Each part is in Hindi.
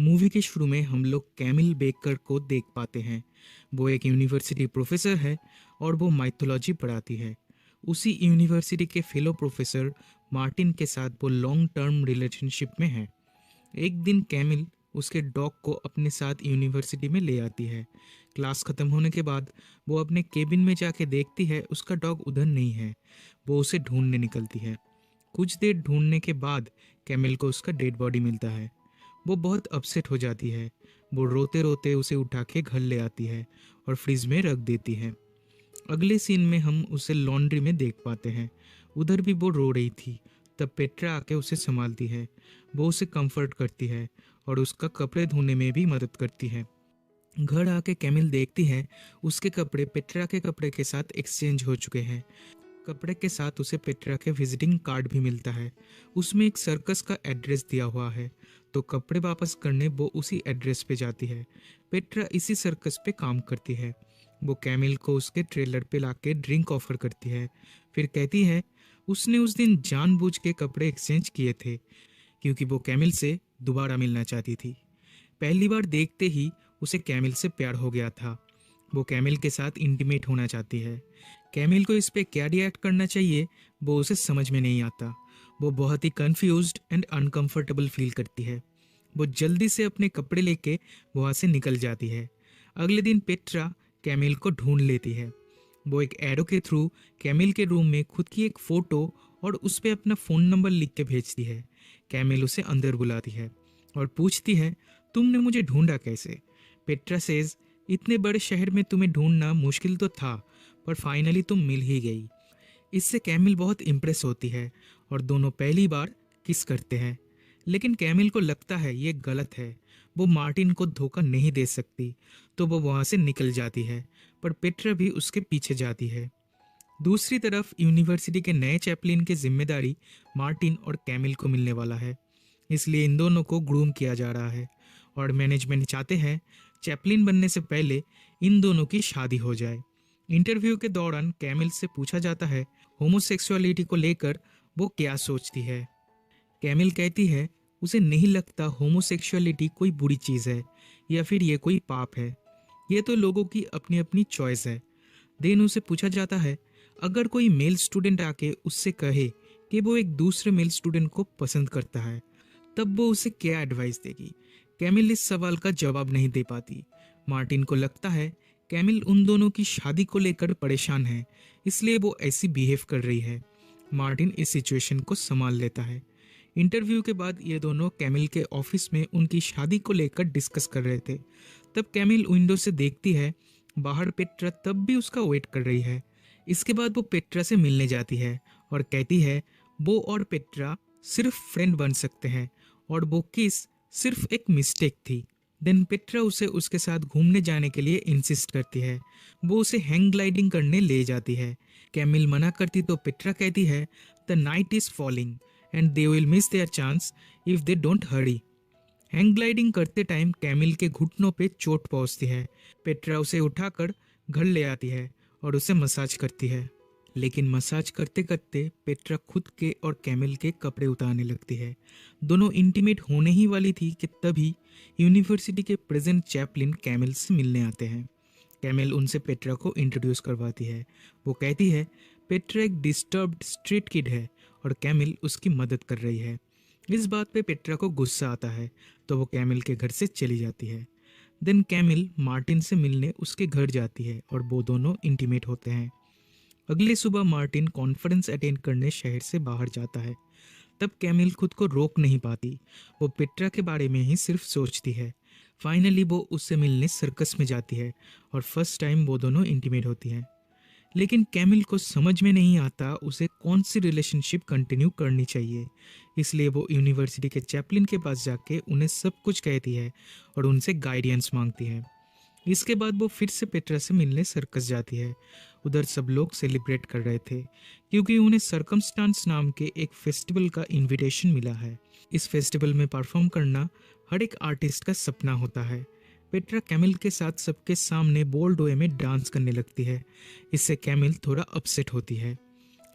मूवी के शुरू में हम लोग कैमिल बेकर को देख पाते हैं। वो एक यूनिवर्सिटी प्रोफेसर है और वो माइथोलॉजी पढ़ाती है। उसी यूनिवर्सिटी के फेलो प्रोफेसर मार्टिन के साथ वो लॉन्ग टर्म रिलेशनशिप में है। एक दिन कैमिल उसके डॉग को अपने साथ यूनिवर्सिटी में ले आती है। क्लास खत्म होने के बाद वो अपने केबिन में जाके देखती है उसका डॉग उधर नहीं है। वो उसे ढूंढने निकलती है। कुछ देर ढूंढने के बाद कैमिल को उसका डेड बॉडी मिलता है। वो बहुत अपसेट हो जाती है। वो रोते रोते उसे उठा के घर ले आती है और फ्रिज में रख देती है। अगले सीन में हम उसे लॉन्ड्री में देख पाते हैं। उधर भी वो रो रही थी। तब पेट्रा आके उसे संभालती है। वो उसे कंफर्ट करती है और उसका कपड़े धोने में भी मदद करती है। घर आके कैमिल देखती है उसके कपड़े पेट्रा के कपड़े के साथ एक्सचेंज हो चुके हैं। कपड़े के साथ उसे पेट्रा के विजिटिंग कार्ड भी मिलता है। उसमें एक सर्कस का एड्रेस दिया हुआ है, तो कपड़े वापस करने वो उसी एड्रेस पे जाती है। पेट्रा इसी सर्कस पे काम करती है। वो कैमिल को उसके ट्रेलर पे लाके ड्रिंक ऑफर करती है। फिर कहती है उसने उस दिन जानबूझ के कपड़े एक्सचेंज किए थे क्योंकि वो कैमिल से दोबारा मिलना चाहती थी। पहली बार देखते ही उसे कैमिल से प्यार हो गया था। वो कैमिल के साथ इंटीमेट होना चाहती है। कैमिल को इस पे क्या रिएक्ट करना चाहिए वो उसे समझ में नहीं आता। वो बहुत ही कंफ्यूज्ड एंड अनकंफर्टेबल फील करती है। वो जल्दी से अपने कपड़े लेके वहाँ से निकल जाती है। अगले दिन पेट्रा कैमिल को ढूंढ लेती है। वो एक एरो के थ्रू कैमिल के रूम में खुद की एक फोटो और उस पे अपना फ़ोन नंबर लिख के भेजती है। कैमिल उसे अंदर बुलाती है और पूछती है तुमने मुझे ढूंढा कैसे। पेट्रा सेज इतने बड़े शहर में तुम्हें ढूंढना मुश्किल तो था, पर फाइनली तुम मिल ही गई। इससे कैमिल बहुत इम्प्रेस होती है और दोनों पहली बार किस करते हैं। लेकिन कैमिल को लगता है ये गलत है। वो मार्टिन को धोखा नहीं दे सकती, तो वो वहाँ से निकल जाती है। पर पेट्रा भी उसके पीछे जाती है। दूसरी तरफ यूनिवर्सिटी के नए चैपलिन की जिम्मेदारी मार्टिन और कैमिल को मिलने वाला है। इसलिए इन दोनों को ग्रूम किया जा रहा है और मैनेजमेंट चाहते हैं चैपलिन बनने से पहले इन दोनों की शादी हो जाए। इंटरव्यू के दौरान कैमिल से पूछा जाता है होमोसेक्सुअलिटी को लेकर वो क्या सोचती है। कैमिल कहती है उसे नहीं लगता होमोसेक्सुअलिटी कोई बुरी चीज़ है या फिर ये कोई पाप है। ये तो लोगों की अपनी अपनी चॉइस है। देन उसे पूछा जाता है अगर कोई मेल स्टूडेंट आके उससे कहे कि वो एक दूसरे मेल स्टूडेंट को पसंद करता है, तब वो उसे क्या एडवाइस देगी। कैमिल इस सवाल का जवाब नहीं दे पाती। मार्टिन को लगता है कैमिल उन दोनों की शादी को लेकर परेशान है, इसलिए वो ऐसी बिहेव कर रही है। मार्टिन इस सिचुएशन को संभाल लेता है। इंटरव्यू के बाद ये दोनों कैमिल के ऑफिस में उनकी शादी को लेकर डिस्कस कर रहे थे। तब कैमिल विंडो से देखती है बाहर पेट्रा तब भी उसका वेट कर रही है। इसके बाद वो पेट्रा से मिलने जाती है और कहती है वो और पेट्रा सिर्फ फ्रेंड बन सकते हैं और वो किस सिर्फ एक मिस्टेक थी। देन पेट्रा उसे उसके साथ घूमने जाने के लिए इंसिस्ट करती है। वो उसे हैंग ग्लाइडिंग करने ले जाती है। कैमिल मना करती तो पेट्रा कहती है the night is falling and they will miss their chance if they don't hurry. Hang gliding करते टाइम कैमिल के घुटनों पे चोट पहुंचती है। पेट्रा उसे उठाकर घर ले आती है और उसे मसाज करती है। लेकिन मसाज करते करते पेट्रा खुद के और कैमिल के कपड़े उतारने लगती है। दोनों इंटीमेट होने ही वाली थी कि तभी यूनिवर्सिटी के प्रेजेंट चैपलिन कैमिल से मिलने आते हैं। कैमिल उनसे पेट्रा को इंट्रोड्यूस करवाती है। वो कहती है पेट्रा एक डिस्टर्ब्ड स्ट्रीट किड है और कैमिल उसकी मदद कर रही है। इस बात पे पेट्रा को गुस्सा आता है, तो वो कैमिल के घर से चली जाती है। देन कैमिल मार्टिन से मिलने उसके घर जाती है और वो दोनों इंटीमेट होते हैं। अगली सुबह मार्टिन कॉन्फ्रेंस अटेंड करने शहर से बाहर जाता है। तब कैमिल खुद को रोक नहीं पाती। वो पेट्रा के बारे में ही सिर्फ सोचती है। फाइनली वो उससे मिलने सर्कस में जाती है और फर्स्ट टाइम वो दोनों इंटीमेट होती हैं। लेकिन कैमिल को समझ में नहीं आता उसे कौन सी रिलेशनशिप कंटिन्यू करनी चाहिए। इसलिए वो यूनिवर्सिटी के चैपलिन के पास जाके उन्हें सब कुछ कहती है और उनसे गाइडेंस मांगती है। इसके बाद वो फिर से पेट्रा से मिलने सर्कस जाती है। उधर सब लोग सेलिब्रेट कर रहे थे क्योंकि उन्हें सरकमस्टांस नाम के एक फेस्टिवल का इनविटेशन मिला है। इस फेस्टिवल में परफॉर्म करना हर एक आर्टिस्ट का सपना होता है। पेट्रा कैमिल के साथ सबके सामने बोल्ड वे में डांस करने लगती है। इससे कैमिल थोड़ा अपसेट होती है,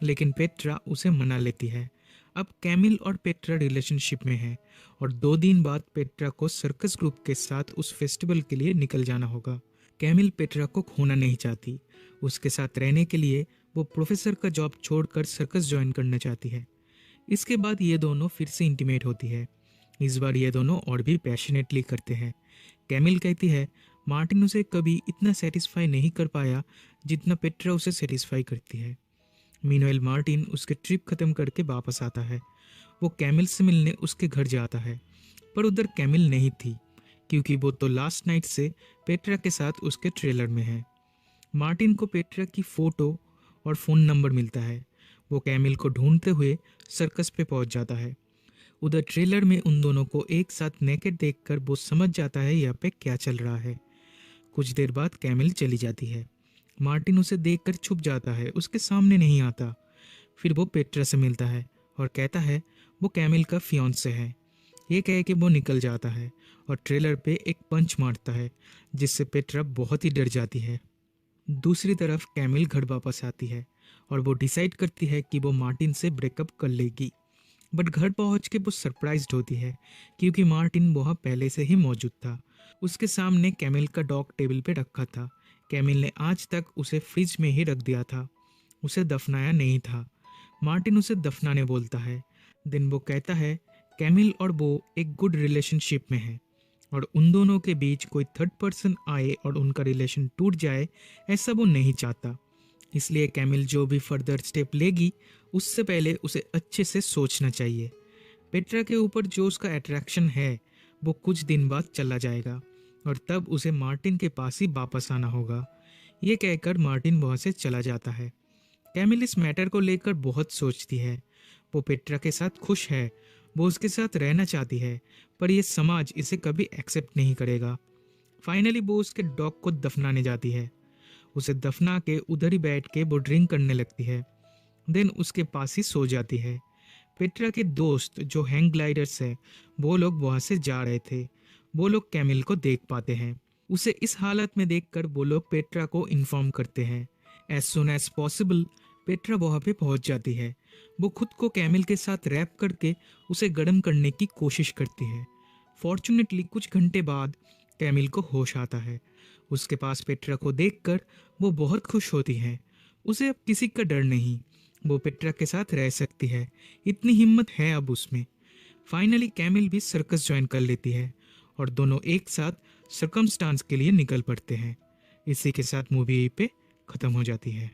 लेकिन पेट्रा उसे मना लेती है। अब कैमिल और पेट्रा रिलेशनशिप में है और 2 दिन बाद पेट्रा को सर्कस ग्रुप के साथ उस फेस्टिवल के लिए निकल जाना होगा। कैमिल पेट्रा को खोना नहीं चाहती। उसके साथ रहने के लिए वो प्रोफेसर का जॉब छोड़कर सर्कस ज्वाइन करना चाहती है। इसके बाद ये दोनों फिर से इंटीमेट होती है। इस बार ये दोनों और भी पैशनेटली करते हैं। कैमिल कहती है मार्टिन उसे कभी इतना सेटिस्फाई नहीं कर पाया जितना पेट्रा उसे सेटिस्फाई करती है। मीनवाइल मार्टिन उसके ट्रिप खत्म करके वापस आता है। वो कैमिल से मिलने उसके घर जाता है, पर उधर कैमिल नहीं थी क्योंकि वो तो लास्ट नाइट से पेट्रा के साथ उसके ट्रेलर में है। मार्टिन को पेट्रा की फोटो और फ़ोन नंबर मिलता है। वो कैमिल को ढूंढते हुए सर्कस पे पहुंच जाता है। उधर ट्रेलर में उन दोनों को एक साथ नेकेड देखकर वो समझ जाता है यहाँ पे क्या चल रहा है। कुछ देर बाद कैमिल चली जाती है। मार्टिन उसे देखकर छुप जाता है, उसके सामने नहीं आता। फिर वो पेट्रा से मिलता है और कहता है वो कैमिल का फियांसे है। ये कह के वो निकल जाता है और ट्रेलर पे एक पंच मारता है जिससे पेट्रा बहुत ही डर जाती है। दूसरी तरफ कैमिल घर वापस आती है और वो डिसाइड करती है कि वो मार्टिन से ब्रेकअप कर लेगी। बट घर पहुंच के वो सरप्राइज्ड होती है क्योंकि मार्टिन वहाँ पहले से ही मौजूद था। उसके सामने कैमिल का डॉग टेबल पे रखा था। कैमिल ने आज तक उसे फ्रिज में ही रख दिया था, उसे दफनाया नहीं था। मार्टिन उसे दफनाने बोलता है। दिन वो कहता है कैमिल और वो एक गुड रिलेशनशिप में है और उन दोनों के बीच कोई थर्ड पर्सन आए और उनका रिलेशन टूट जाए, ऐसा वो नहीं चाहता। इसलिए कैमिल जो भी फर्दर स्टेप लेगी उससे पहले उसे अच्छे से सोचना चाहिए। पेट्रा के ऊपर जो उसका अट्रैक्शन है वो कुछ दिन बाद चला जाएगा और तब उसे मार्टिन के पास ही वापस आना होगा। ये कहकर मार्टिन वहाँ से चला जाता है। कैमिल इस मैटर को लेकर बहुत सोचती है। वो पेट्रा के साथ खुश है, वो उसके साथ रहना चाहती है, पर यह समाज इसे कभी एक्सेप्ट नहीं करेगा। फाइनली वो उसके डॉग को दफनाने जाती है। उसे दफना के उधर ही बैठ के वो ड्रिंक करने लगती है, देन उसके पास ही सो जाती है। पेट्रा के दोस्त जो हैंग ग्लाइडर्स है वो लोग वहाँ से जा रहे थे। वो लोग कैमिल को देख पाते हैं। उसे इस हालत में देखकर वो लोग पेट्रा को इन्फॉर्म करते हैं। As soon as possible Petra वहाँ पे पहुँच जाती है। वो खुद को कैमिल के साथ रैप करके उसे गर्म करने की कोशिश करती है। फॉर्चुनेटली कुछ घंटे बाद कैमिल को होश आता है। उसके पास पेट्रा को देखकर वो बहुत खुश होती है। उसे अब किसी का डर नहीं, वो पेट्रा के साथ रह सकती है, इतनी हिम्मत है अब उसमें। फाइनली कैमिल भी सर्कस ज्वाइन कर लेती है और दोनों एक साथ सर्कमस्टांस के लिए निकल पड़ते हैं। इसी के साथ मूवी पे ख़त्म हो जाती है।